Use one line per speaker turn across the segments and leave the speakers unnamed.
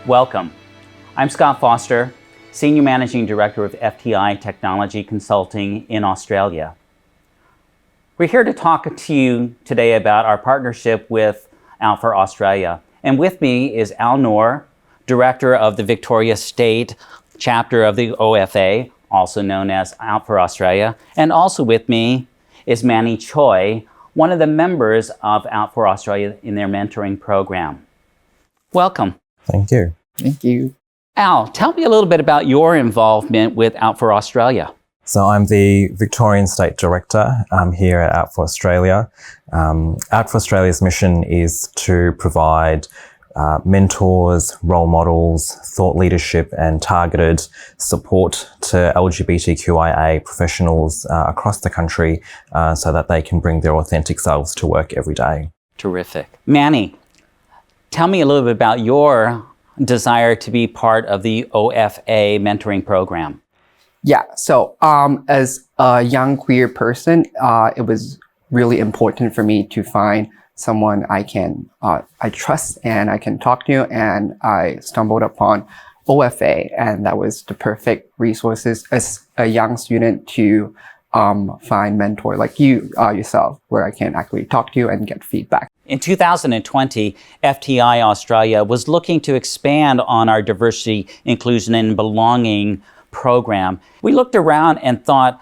Welcome. I'm Scott Foster, Senior Managing Director of FTI Technology Consulting in Australia. We're here to talk to you today about our partnership with Out for Australia. And with me is Al Noor, Director of the Victoria State chapter of the OFA, also known as Out for Australia. And also with me is Manny Choi, one of the members of Out for Australia in their mentoring program. Welcome.
Thank you.
Thank you.
Al, tell me a little bit about your involvement with Out for Australia.
So I'm the Victorian State Director here at Out for Australia. Out for Australia's mission is to provide mentors, role models, thought leadership and targeted support to LGBTQIA professionals across the country so that they can bring their authentic selves to work every day.
Terrific. Manny, tell me a little bit about your desire to be part of the OFA mentoring program.
Yeah, so as a young queer person, it was really important for me to find someone I trust and I can talk to, and I stumbled upon OFA, and that was the perfect resources as a young student to find mentor like you yourself, where I can actually talk to you and get feedback.
In 2020, FTI Australia was looking to expand on our diversity, inclusion, and belonging program. We looked around and thought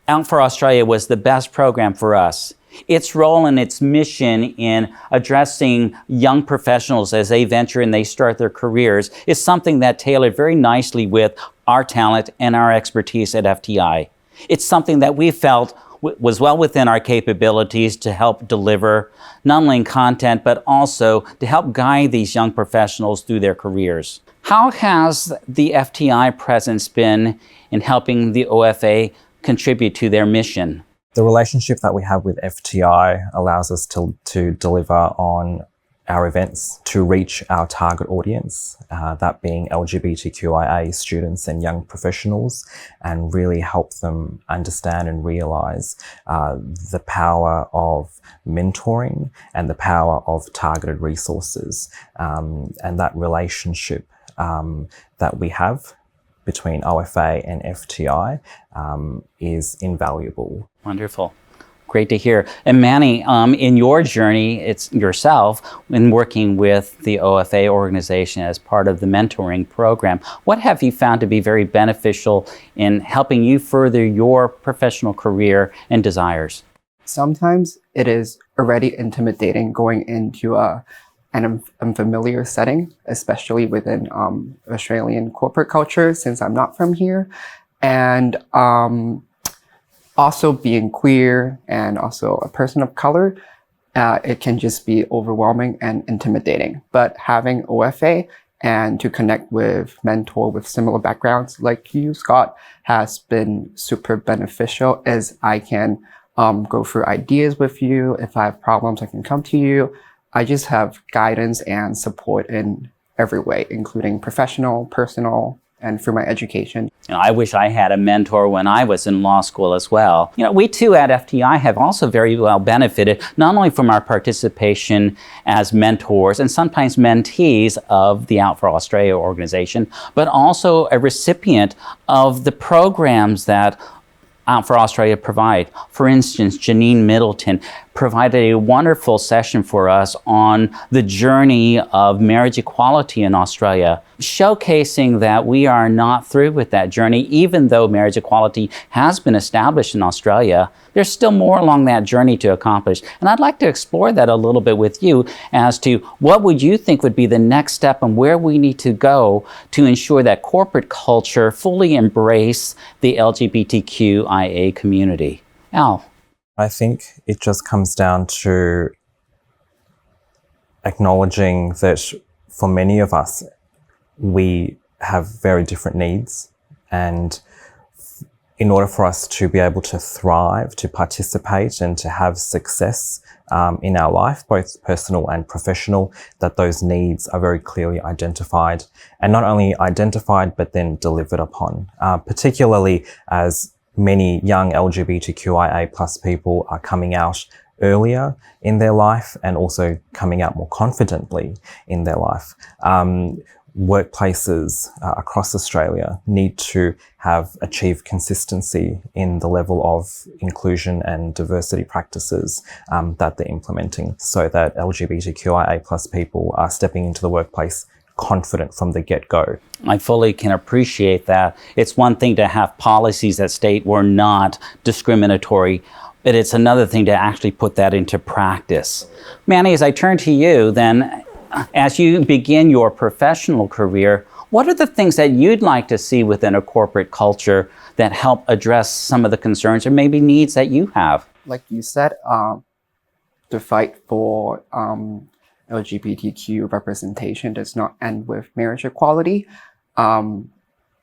Out for Australia was the best program for us. Its role and its mission in addressing young professionals as they venture and they start their careers is something that tailored very nicely with our talent and our expertise at FTI. It's something that we felt was well within our capabilities to help deliver not only in content, but also to help guide these young professionals through their careers. How has the FTI presence been in helping the OFA contribute to their mission?
The relationship that we have with FTI allows us to deliver on our events to reach our target audience, that being LGBTQIA students and young professionals, and really help them understand and realize the power of mentoring and the power of targeted resources, and that relationship that we have between OFA and FTI is invaluable.
Wonderful. Great to hear. And Manny, in your journey, it's yourself in working with the OFA organization as part of the mentoring program. What have you found to be very beneficial in helping you further your professional career and desires?
Sometimes it is already intimidating going into an unfamiliar setting, especially within Australian corporate culture, since I'm not from here. And also being queer and also a person of color, it can just be overwhelming and intimidating. But having OFA and to connect with mentor with similar backgrounds like you, Scott, has been super beneficial, as I can go through ideas with you. If I have problems, I can come to you. I just have guidance and support in every way, including professional, personal, and through my education.
I wish I had a mentor when I was in law school as well. We too at FTI have also very well benefited not only from our participation as mentors and sometimes mentees of the Out for Australia organization, but also a recipient of the programs that Out for Australia provide. For instance, Janine Middleton provided a wonderful session for us on the journey of marriage equality in Australia, showcasing that we are not through with that journey. Even though marriage equality has been established in Australia, there's still more along that journey to accomplish. And I'd like to explore that a little bit with you as to what would you think would be the next step and where we need to go to ensure that corporate culture fully embrace the LGBTQIA community. Al.
I think it just comes down to acknowledging that for many of us, we have very different needs, and in order for us to be able to thrive, to participate and to have success in our life, both personal and professional, that those needs are very clearly identified, and not only identified, but then delivered upon, particularly as many young LGBTQIA plus people are coming out earlier in their life and also coming out more confidently in their life. workplaces across Australia need to have achieved consistency in the level of inclusion and diversity practices that they're implementing, so that LGBTQIA plus people are stepping into the workplace confident from the get-go.
I fully can appreciate that. It's one thing to have policies that state we're not discriminatory, but it's another thing to actually put that into practice. Manny, as I turn to you, then, as you begin your professional career, what are the things that you'd like to see within a corporate culture that help address some of the concerns or maybe needs that you have?
Like you said, the fight for LGBTQ representation does not end with marriage equality.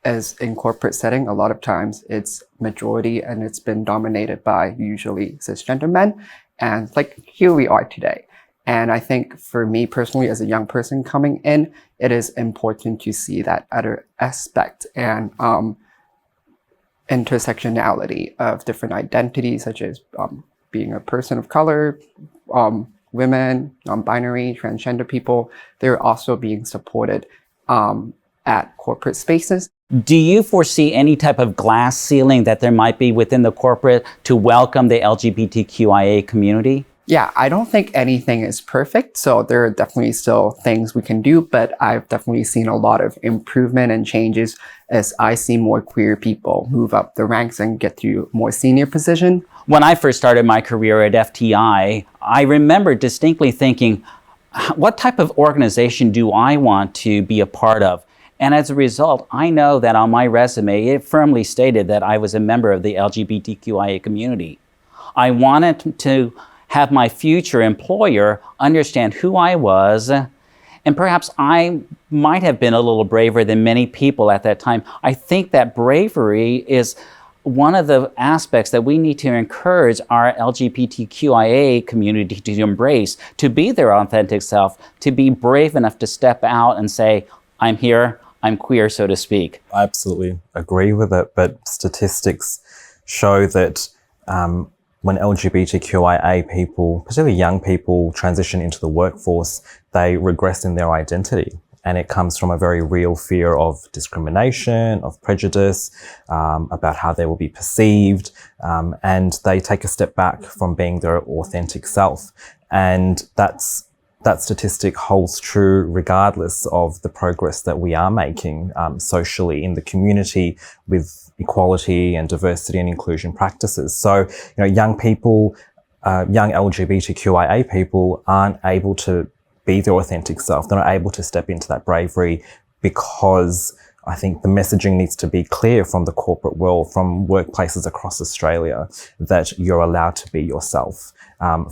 As in corporate setting, a lot of times it's majority and it's been dominated by usually cisgender men. And like here we are today. And I think for me personally, as a young person coming in, it is important to see that other aspect and intersectionality of different identities, such as being a person of color, women, non-binary, transgender people. They're also being supported at corporate spaces.
Do you foresee any type of glass ceiling that there might be within the corporate to welcome the LGBTQIA community?
Yeah, I don't think anything is perfect, so there are definitely still things we can do, but I've definitely seen a lot of improvement and changes as I see more queer people move up the ranks and get to more senior position.
When I first started my career at FTI, I remember distinctly thinking, what type of organization do I want to be a part of? And as a result, I know that on my resume, it firmly stated that I was a member of the LGBTQIA community. I wanted to have my future employer understand who I was, and perhaps I might have been a little braver than many people at that time. I think that bravery is one of the aspects that we need to encourage our LGBTQIA community to embrace, to be their authentic self, to be brave enough to step out and say, I'm here, I'm queer, so to speak.
I absolutely agree with it, but statistics show that when LGBTQIA people, particularly young people, transition into the workforce, they regress in their identity. And it comes from a very real fear of discrimination, of prejudice, about how they will be perceived, and they take a step back from being their authentic self. And that statistic holds true regardless of the progress that we are making socially in the community with equality and diversity and inclusion practices. So, young people, young LGBTQIA people aren't able to be their authentic self. They're not able to step into that bravery because I think the messaging needs to be clear from the corporate world, from workplaces across Australia, that you're allowed to be yourself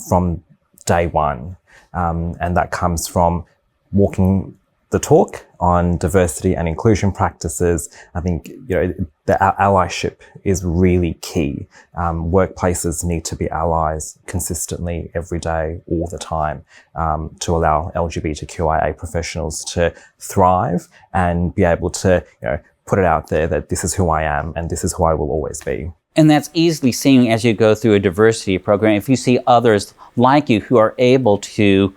from day one. And that comes from walking the talk on diversity and inclusion practices. I think the allyship is really key. Workplaces need to be allies consistently every day, all the time, to allow LGBTQIA professionals to thrive and be able to put it out there that this is who I am and this is who I will always be.
And that's easily seen as you go through a diversity program. If you see others like you who are able to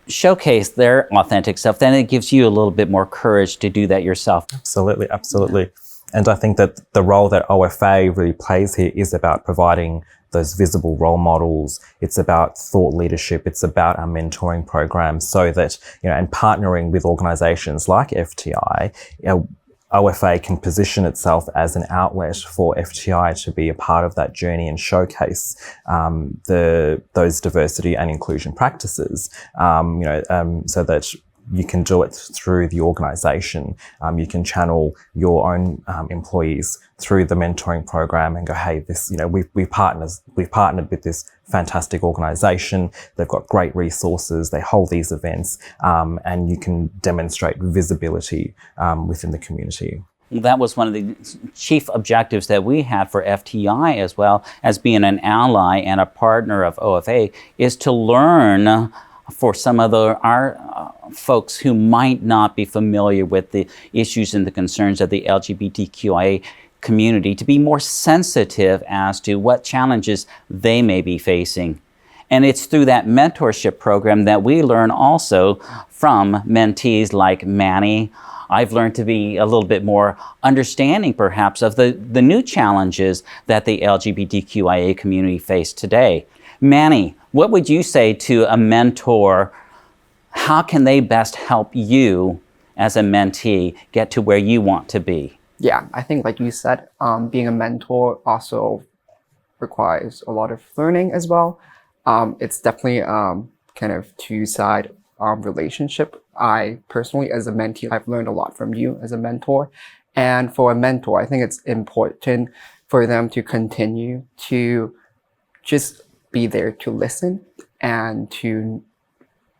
showcase their authentic self, then it gives you a little bit more courage to do that yourself.
Absolutely, absolutely. Yeah. And I think that the role that OFA really plays here is about providing those visible role models. It's about thought leadership. It's about our mentoring programs so that, and partnering with organizations like FTI, OFA can position itself as an outlet for FTI to be a part of that journey and showcase those diversity and inclusion practices, so that you can do it through the organization. You can channel your own employees through the mentoring program and go, hey, this, we've partnered with this fantastic organization. They've got great resources. They hold these events, and you can demonstrate visibility within the community.
That was one of the chief objectives that we had for FTI as well as being an ally and a partner of OFA, is to learn for some of our folks who might not be familiar with the issues and the concerns of the LGBTQIA community, to be more sensitive as to what challenges they may be facing. And it's through that mentorship program that we learn also from mentees like Manny. I've learned to be a little bit more understanding, perhaps, of the new challenges that the LGBTQIA community face today. Manny, what would you say to a mentor? How can they best help you as a mentee get to where you want to be?
Yeah, I think like you said, being a mentor also requires a lot of learning as well. It's definitely kind of two-side relationship. I personally, as a mentee, I've learned a lot from you as a mentor. And for a mentor, I think it's important for them to continue to just be there to listen and to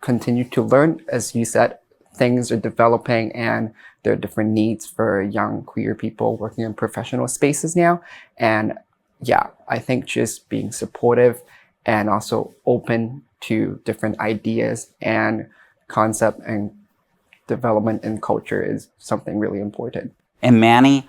continue to learn. As you said, things are developing and there are different needs for young queer people working in professional spaces now. And yeah, I think just being supportive and also open to different ideas and concept and development in culture is something really important.
And Manny,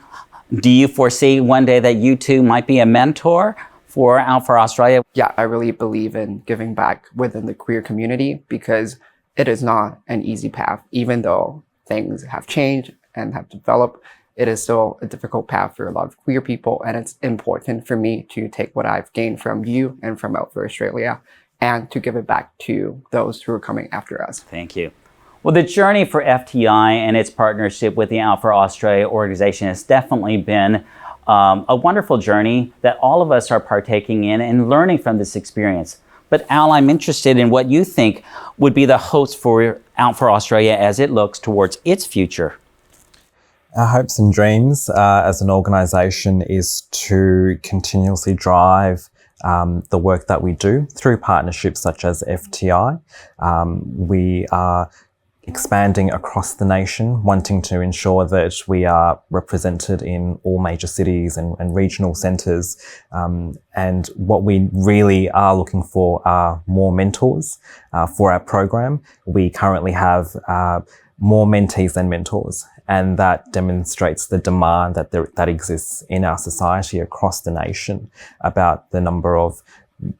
do you foresee one day that you too might be a mentor for Out for Australia?
Yeah, I really believe in giving back within the queer community because it is not an easy path. Even though things have changed and have developed, it is still a difficult path for a lot of queer people. And it's important for me to take what I've gained from you and from Out for Australia and to give it back to those who are coming after us.
Thank you. Well, the journey for FTI and its partnership with the Out for Australia organization has definitely been a wonderful journey that all of us are partaking in and learning from this experience. But Al, I'm interested in what you think would be the hopes for Out for Australia as it looks towards its future.
Our hopes and dreams as an organisation is to continuously drive the work that we do through partnerships such as FTI. We are expanding across the nation, wanting to ensure that we are represented in all major cities and regional centres. And what we really are looking for are more mentors for our program. We currently have more mentees than mentors, and that demonstrates the demand that exists in our society across the nation about the number of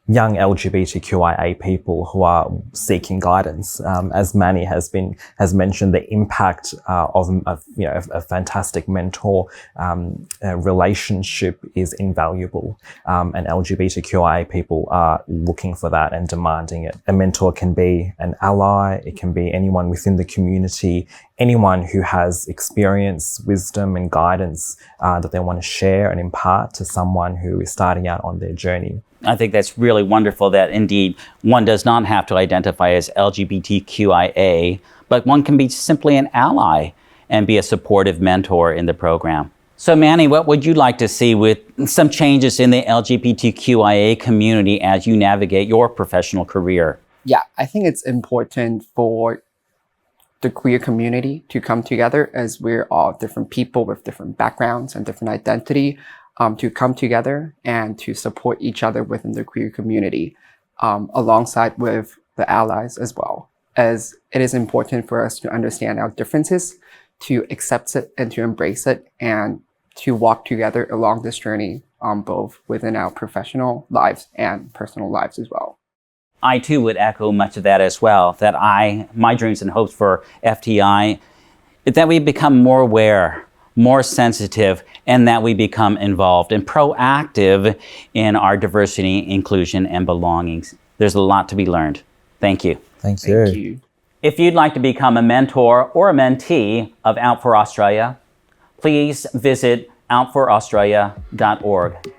young LGBTQIA people who are seeking guidance. As Manny has mentioned, the impact of a fantastic mentor relationship is invaluable, and LGBTQIA people are looking for that and demanding it. A mentor can be an ally, it can be anyone within the community, anyone who has experience, wisdom and guidance that they want to share and impart to someone who is starting out on their journey.
I think that's really wonderful that indeed one does not have to identify as LGBTQIA, but one can be simply an ally and be a supportive mentor in the program. So Manny, what would you like to see with some changes in the LGBTQIA community as you navigate your professional career?
Yeah, I think it's important for the queer community to come together, as we're all different people with different backgrounds and different identity, to come together and to support each other within the queer community, alongside with the allies as well. As it is important for us to understand our differences, to accept it and to embrace it, and to walk together along this journey, both within our professional lives and personal lives as well.
I too would echo much of that as well, that my dreams and hopes for FTI is that we become more aware, more sensitive, and that we become involved and proactive in our diversity, inclusion, and belongings. There's a lot to be learned. Thank you.
Thank you.
Thank you.
If you'd like to become a mentor or a mentee of Out for Australia, please visit outforaustralia.org.